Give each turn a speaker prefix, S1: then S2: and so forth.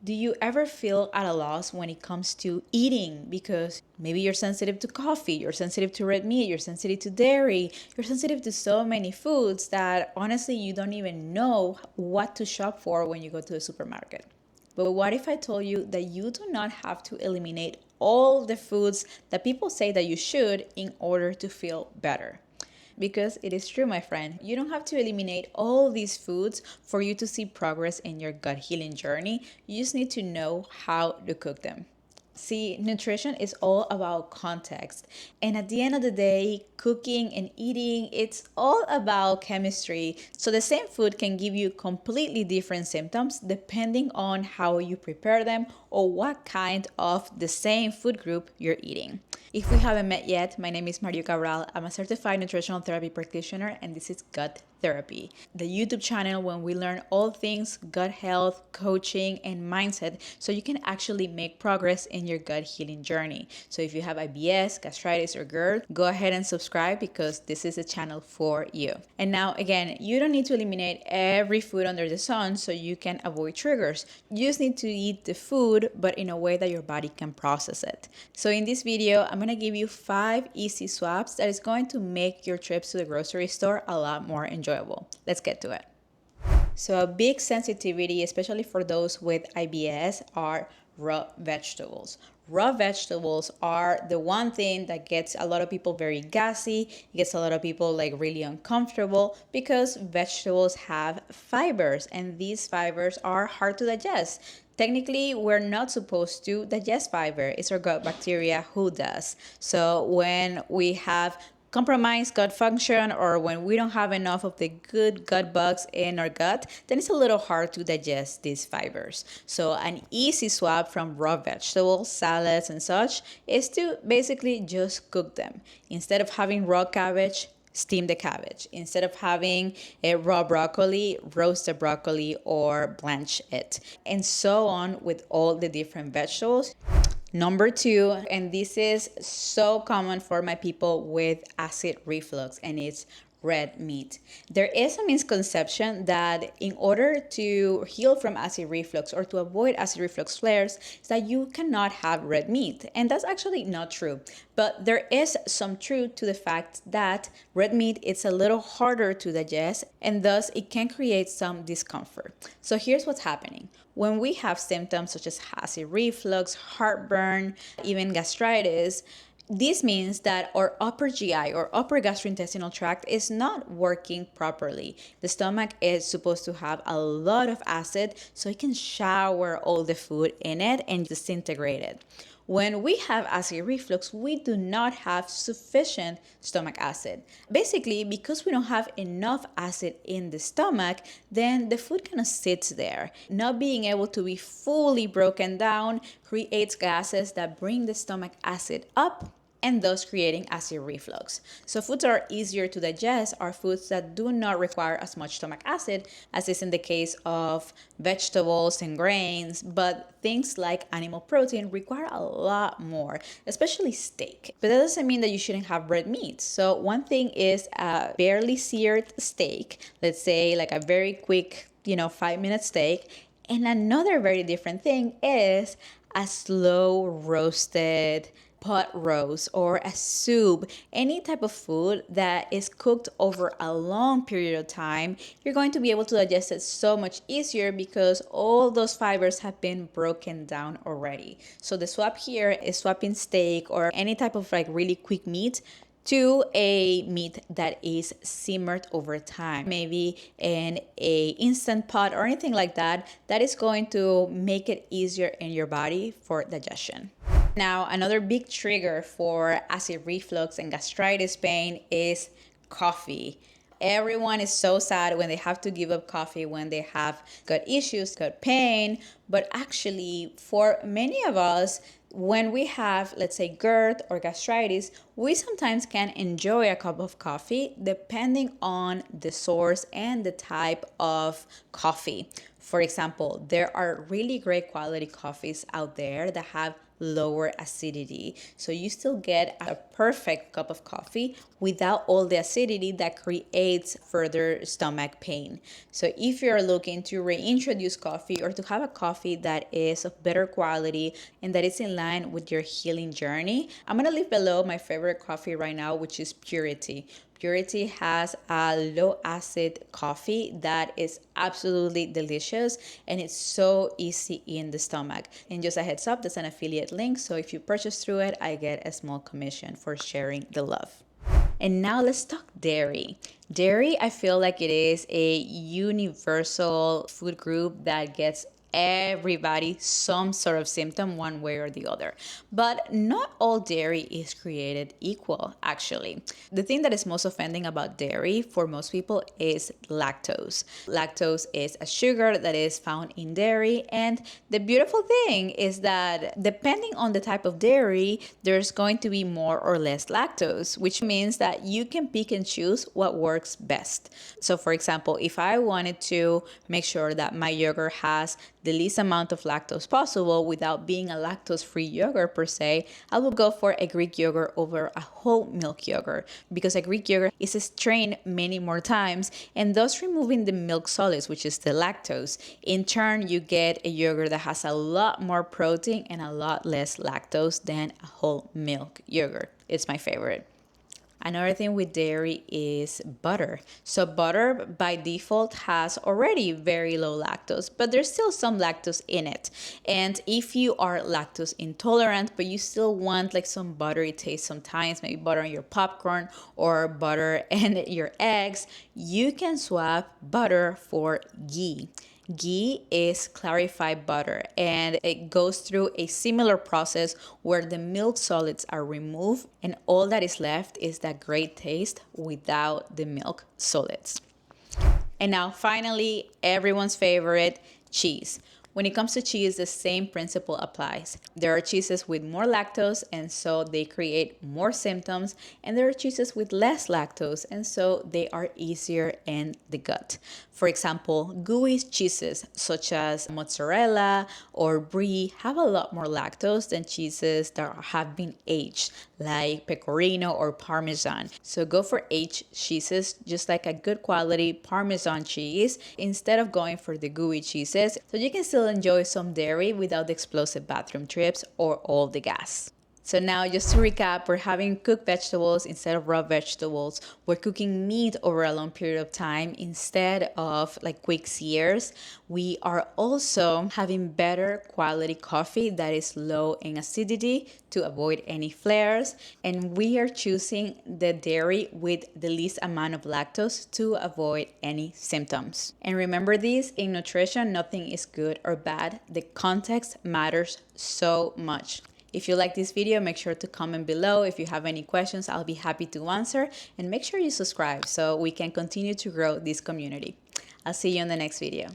S1: Do you ever feel at a loss when it comes to eating? Because maybe you're sensitive to coffee, you're sensitive to red meat, you're sensitive to dairy, you're sensitive to so many foods that honestly you don't even know what to shop for when you go to the supermarket. But what if I told you that you do not have to eliminate all the foods that people say that you should in order to feel better? Because it is true, my friend. You don't have to eliminate all these foods for you to see progress in your gut healing journey. You just need to know how to cook them. See, nutrition is all about context. And at the end of the day, cooking and eating, it's all about chemistry. So the same food can give you completely different symptoms depending on how you prepare them or what kind of the same food group you're eating. If we haven't met yet, my name is Mario Cabral. I'm a certified nutritional therapy practitioner, and this is Gut Therapy, the YouTube channel when we learn all things gut health, coaching, and mindset so you can actually make progress in your gut healing journey. So if you have IBS, gastritis, or GERD, go ahead and subscribe because this is a channel for you. And now, again, you don't need to eliminate every food under the sun so you can avoid triggers. You just need to eat the food, but in a way that your body can process it. So in this video, I'm going to give you 5 easy swaps that is going to make your trips to the grocery store a lot more enjoyable. Let's get to it. So a big sensitivity, especially for those with IBS, are raw vegetables. Raw vegetables are the one thing that gets a lot of people very gassy. It gets a lot of people like really uncomfortable because vegetables have fibers, and these fibers are hard to digest. Technically, we're not supposed to digest fiber. It's our gut bacteria who does. So when we have compromised gut function or when we don't have enough of the good gut bugs in our gut, then it's a little hard to digest these fibers. So an easy swap from raw vegetables, salads, and such is to basically just cook them. Instead of having raw cabbage, steam the cabbage. Instead of having a raw broccoli, roast the broccoli or blanch it. And so on with all the different vegetables. Number 2, and this is so common for my people with acid reflux, and it's red meat. There is a misconception that in order to heal from acid reflux or to avoid acid reflux flares, is that you cannot have red meat. And that's actually not true. But there is some truth to the fact that red meat is a little harder to digest, and thus it can create some discomfort. So here's what's happening. When we have symptoms such as acid reflux, heartburn, even gastritis, this means that our upper GI or upper gastrointestinal tract is not working properly. The stomach is supposed to have a lot of acid so it can shower all the food in it and disintegrate it. When we have acid reflux, we do not have sufficient stomach acid. Basically, because we don't have enough acid in the stomach, then the food kind of sits there. Not being able to be fully broken down creates gases that bring the stomach acid up, and thus creating acid reflux. So foods that are easier to digest are foods that do not require as much stomach acid as is in the case of vegetables and grains, but things like animal protein require a lot more, especially steak. But that doesn't mean that you shouldn't have red meat. So one thing is a barely seared steak, let's say like a very quick, 5-minute steak. And another very different thing is a slow roasted pot roast or a soup, any type of food that is cooked over a long period of time, you're going to be able to digest it so much easier because all those fibers have been broken down already. So the swap here is swapping steak or any type of like really quick meat to a meat that is simmered over time, maybe in a instant pot or anything like that, that is going to make it easier in your body for digestion. Now, another big trigger for acid reflux and gastritis pain is coffee. Everyone is so sad when they have to give up coffee when they have gut issues, gut pain. But actually, for many of us, when we have, let's say, GERD or gastritis, we sometimes can enjoy a cup of coffee depending on the source and the type of coffee. For example, there are really great quality coffees out there that have lower acidity. So you still get a perfect cup of coffee without all the acidity that creates further stomach pain. So if you're looking to reintroduce coffee or to have a coffee coffee that is of better quality and that is in line with your healing journey, I'm gonna leave below my favorite coffee right now, which is Purity. Purity has a low acid coffee that is absolutely delicious and it's so easy in the stomach. And just a heads up, that's an affiliate link, so if you purchase through it, I get a small commission for sharing the love. And now let's talk dairy. Dairy, I feel like it is a universal food group that gets everybody some sort of symptom one way or the other. But not all dairy is created equal, actually. The thing that is most offending about dairy for most people is lactose. Lactose is a sugar that is found in dairy, and the beautiful thing is that depending on the type of dairy, there's going to be more or less lactose, which means that you can pick and choose what works best. So for example, if I wanted to make sure that my yogurt has the least amount of lactose possible without being a lactose-free yogurt per se, I will go for a Greek yogurt over a whole milk yogurt, because a Greek yogurt is strained many more times and thus removing the milk solids, which is the lactose. In turn, you get a yogurt that has a lot more protein and a lot less lactose than a whole milk yogurt. It's my favorite. Another thing with dairy is butter. So butter by default has already very low lactose, but there's still some lactose in it. And if you are lactose intolerant, but you still want like some buttery taste sometimes, maybe butter on your popcorn or butter and your eggs, you can swap butter for ghee. Ghee is clarified butter and it goes through a similar process where the milk solids are removed and all that is left is that great taste without the milk solids. And now finally, everyone's favorite, cheese. When it comes to cheese, the same principle applies. There are cheeses with more lactose and so they create more symptoms, and there are cheeses with less lactose and so they are easier in the gut. For example, gooey cheeses such as mozzarella or brie have a lot more lactose than cheeses that have been aged like pecorino or parmesan. So go for aged cheeses, just like a good quality parmesan cheese, instead of going for the gooey cheeses, so you can still enjoy some dairy without the explosive bathroom trips or all the gas. So now just to recap, we're having cooked vegetables instead of raw vegetables. We're cooking meat over a long period of time instead of like quick sears. We are also having better quality coffee that is low in acidity to avoid any flares. And we are choosing the dairy with the least amount of lactose to avoid any symptoms. And remember this, in nutrition, nothing is good or bad. The context matters so much. If you like this video, make sure to comment below. If you have any questions, I'll be happy to answer. And make sure you subscribe so we can continue to grow this community. I'll see you in the next video.